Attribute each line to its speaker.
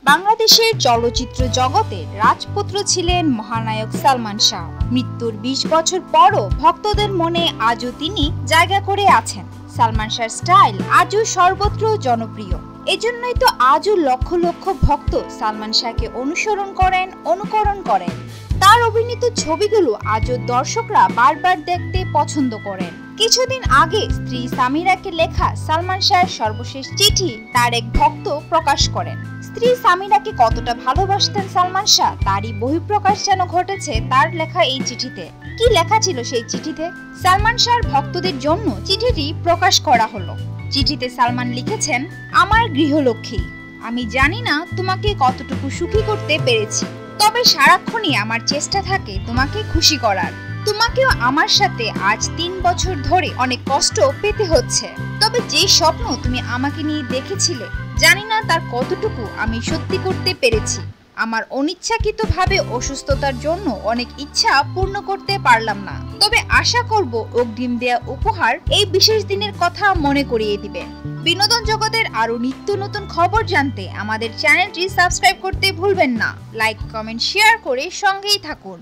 Speaker 1: বাংলাদেশের চলচ্চিত্র জগতের রাজপুত্র ছিলেন মহানায়ক সালমান শাহ। মৃত্যুর ২০ বছর পরও ভক্তদের মনে আজও তিনি জায়গা করে আছেন। সালমান শাহর স্টাইল আজও সর্বত্র জনপ্রিয়। এজন্যই তো আজও লক্ষ লক্ষ ভক্ত সালমান শাহকে অনুকরণ করেন। তার অভিনীত ছবিগুলো আজও দর্শকরা বারবার দেখতে পছন্দ করেন। কিছুদিন আগে স্ত্রী সামিরাকে লেখা সালমান শাহর সর্বশেষ চিঠি তার এক ভক্ত প্রকাশ করেন। স্ত্রী সামিরাকে কতটা ভালোবাসতেন সালমান শাহ তারই বহিঃপ্রকাশ যেন ঘটেছে তার লেখা এই চিঠিতে। কি লেখা ছিল সেই চিঠিতে? সালমান শাহর ভক্তদের জন্য চিঠিটি প্রকাশ করা হলো। চিঠিতে সালমান লিখেছেন, আমার গৃহলক্ষ্মী, আমি জানি না তোমাকে কতটুকু সুখী করতে পেরেছি, তবে সারাক্ষণই আমার চেষ্টা থাকে তোমাকে খুশি করার। তোমাকেও আমার সাথে আজ ৩ বছর ধরে অনেক কষ্ট পেতে হচ্ছে, তবে যে স্বপ্ন তুমি আমাকে নিয়ে দেখেছিলে জানি না তার কতটুকু আমি সত্যি করতে পেরেছি। আমার অনিচ্ছাকৃতভাবে অসুস্থতার জন্য অনেক ইচ্ছা পূর্ণ করতে পারলাম না, তবে আশা করব অগ্রিম দেয়া উপহার এই বিশেষ দিনের কথা মনে করিয়ে দিবে। বিনোদন জগতের আরো নিত্য নতুন খবর জানতে আমাদের চ্যানেলটি সাবস্ক্রাইব করতে ভুলবেন না। লাইক, কমেন্ট, শেয়ার করে সঙ্গেই থাকুন।